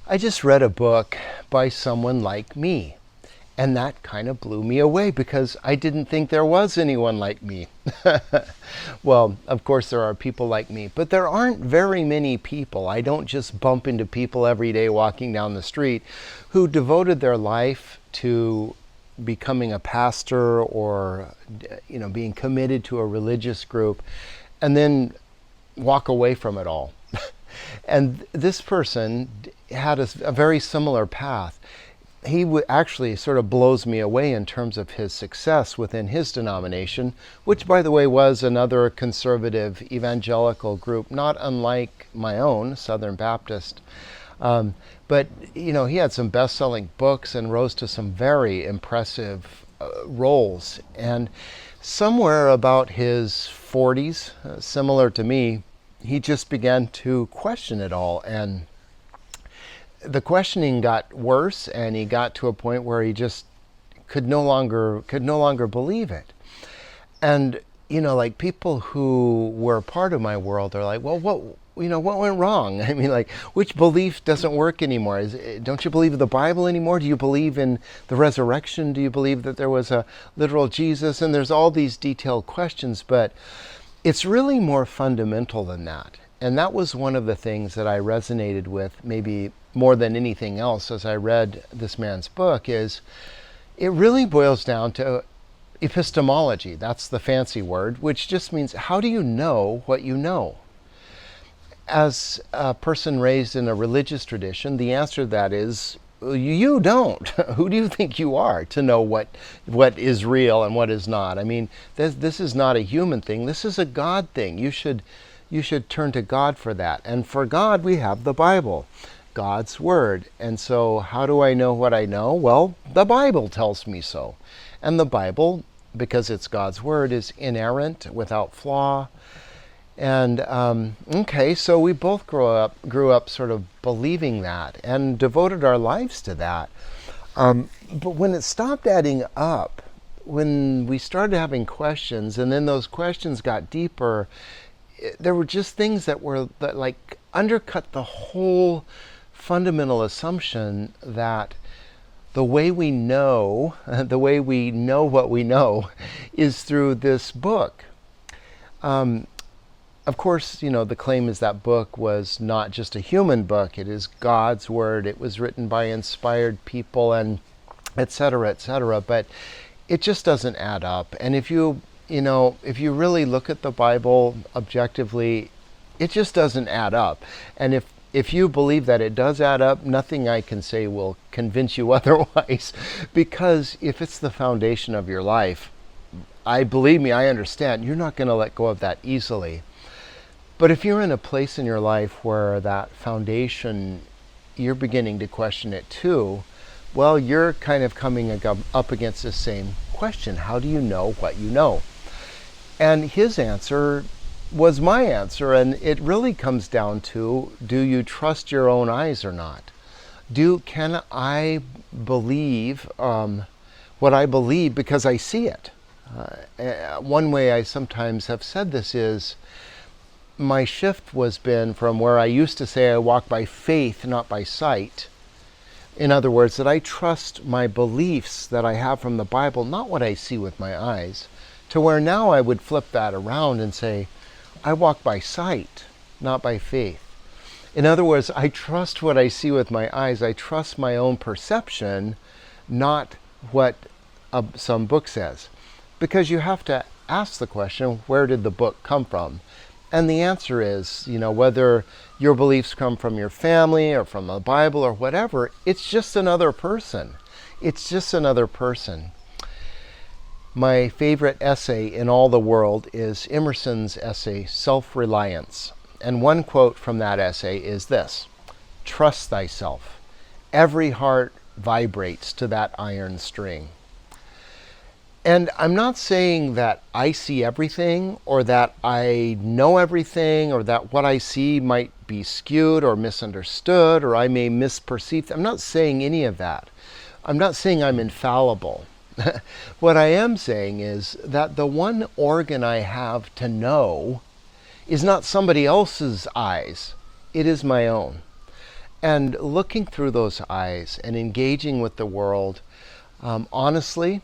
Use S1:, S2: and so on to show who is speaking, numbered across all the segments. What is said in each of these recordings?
S1: I just read a book by someone like me. And that kind of blew me away because I didn't think there was anyone like me. Well, of course, there are people like me, but there aren't very many people. I don't just bump into people every day walking down the street who devoted their life to becoming a pastor or being committed to a religious group and then walk away from it all. And this person had a very similar path. He actually sort of blows me away in terms of his success within his denomination, which, by the way, was another conservative evangelical group, not unlike my own, Southern Baptist. But, he had some best-selling books and rose to some very impressive roles. And somewhere about his 40s, similar to me, he just began to question it all. And the questioning got worse, and he got to a point where he just could no longer believe it. And like people who were part of my world are like, well, what went wrong? I mean, like, which belief doesn't work anymore? Don't you believe in the Bible anymore? Do you believe in the resurrection? Do you believe that there was a literal Jesus? And there's all these detailed questions, but it's really more fundamental than that. And that was one of the things that I resonated with maybe more than anything else as I read this man's book is it really boils down to epistemology. That's the fancy word, which just means how do you know what you know? As a person raised in a religious tradition, the answer to that is you don't. Who do you think you are to know what is real and what is not? I mean, this is not a human thing. This is a God thing. You should turn to God for that. And for God, we have the Bible, God's Word. And so how do I know what I know? Well, the Bible tells me so. And the Bible, because it's God's Word, is inerrant, without flaw. And okay, so we both grew up sort of believing that and devoted our lives to that. But when it stopped adding up, when we started having questions, and then those questions got deeper, there were just things that like undercut the whole fundamental assumption that the way we know what we know is through this book. Of course, the claim is that book was not just a human book. It is God's Word. It was written by inspired people and et cetera, et cetera. But it just doesn't add up. And if you really look at the Bible objectively, it just doesn't add up. And if you believe that it does add up, nothing I can say will convince you otherwise. Because if it's the foundation of your life, believe me, I understand, you're not going to let go of that easily. But if you're in a place in your life where that foundation, you're beginning to question it too, well, you're kind of coming up against the same question. How do you know what you know? And his answer was my answer, and it really comes down to, do you trust your own eyes or not? Can I believe what I believe because I see it? One way I sometimes have said this is, my shift was been from where I used to say I walk by faith, not by sight. In other words, that I trust my beliefs that I have from the Bible, not what I see with my eyes, to where now I would flip that around and say, I walk by sight, not by faith. In other words, I trust what I see with my eyes. I trust my own perception, not what some book says. Because you have to ask the question, where did the book come from? And the answer is, whether your beliefs come from your family or from the Bible or whatever, it's just another person. It's just another person. My favorite essay in all the world is Emerson's essay, Self-Reliance. And one quote from that essay is this: "Trust thyself. Every heart vibrates to that iron string." And I'm not saying that I see everything, or that I know everything, or that what I see might be skewed or misunderstood, or I may misperceive. I'm not saying any of that. I'm not saying I'm infallible. What I am saying is that the one organ I have to know is not somebody else's eyes. It is my own. And looking through those eyes and engaging with the world, honestly,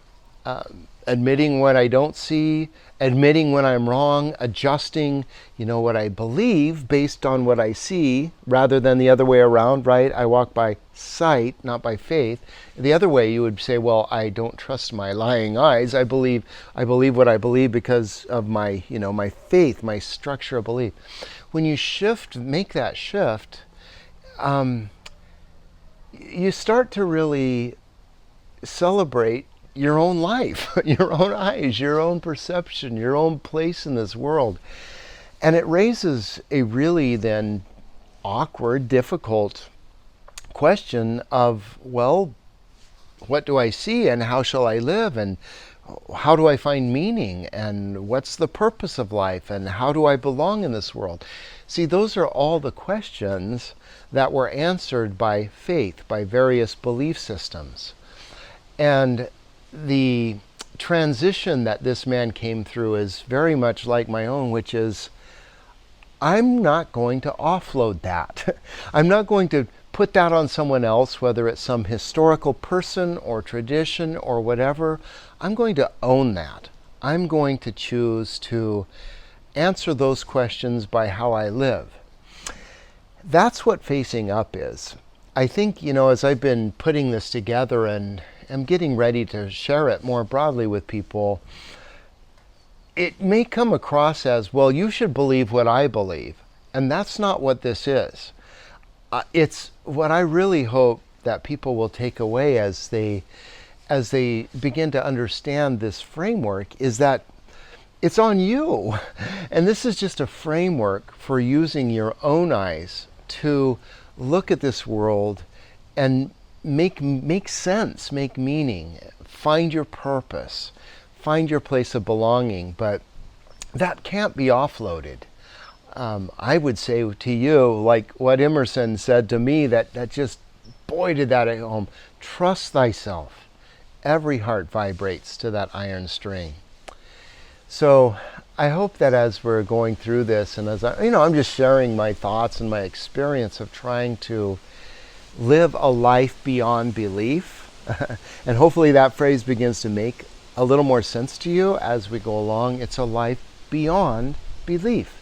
S1: admitting what I don't see, admitting when I'm wrong, adjusting, what I believe based on what I see, rather than the other way around, right? I walk by sight, not by faith. The other way, you would say, well, I don't trust my lying eyes. I believe what I believe because of my, my faith, my structure of belief. When you make that shift, you start to really celebrate your own life, your own eyes, your own perception, your own place in this world. And it raises a really then awkward, difficult question of, well, what do I see and how shall I live and how do I find meaning and what's the purpose of life and how do I belong in this world? See, those are all the questions that were answered by faith, by various belief systems. And the transition that this man came through is very much like my own, which is, I'm not going to offload that. I'm not going to put that on someone else, whether it's some historical person or tradition or whatever. I'm going to own that. I'm going to choose to answer those questions by how I live. That's what facing up is. I think, as I've been putting this together and am getting ready to share it more broadly with people, it may come across as, well, you should believe what I believe. And that's not what this is. It's what I really hope that people will take away as they begin to understand this framework is that it's on you. And this is just a framework for using your own eyes to look at this world and make sense, make meaning, find your purpose, find your place of belonging. But that can't be offloaded. I would say to you, like what Emerson said to me, that just, boy, did that at home. Trust thyself. Every heart vibrates to that iron string. So I hope that as we're going through this, and as I'm just sharing my thoughts and my experience of trying to live a life beyond belief, and hopefully that phrase begins to make a little more sense to you as we go along. It's a life beyond belief.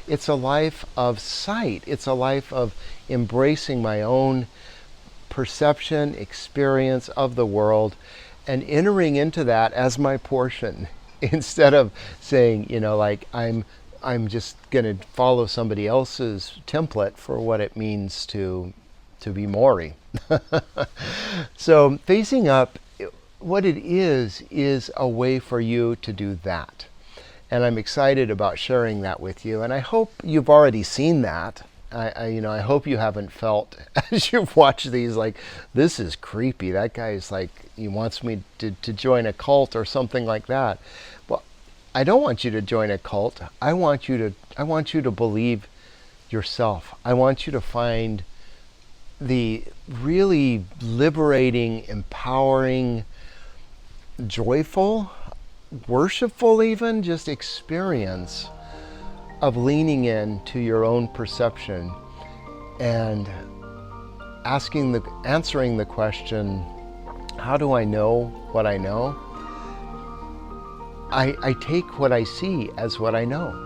S1: It's a life of sight. It's a life of embracing my own perception, experience of the world, and entering into that as my portion. Instead of saying, like I'm just going to follow somebody else's template for what it means to be Maury. So facing up, what it is a way for you to do that. And I'm excited about sharing that with you. And I hope you've already seen that. I hope you haven't felt as you've watched these like, this is creepy. That guy's like, he wants me to join a cult or something like that. Well, I don't want you to join a cult. I want you to believe yourself. I want you to find the really liberating, empowering, joyful, worshipful even, just experience of leaning in to your own perception and answering the question, how do I know what I know? I take what I see as what I know.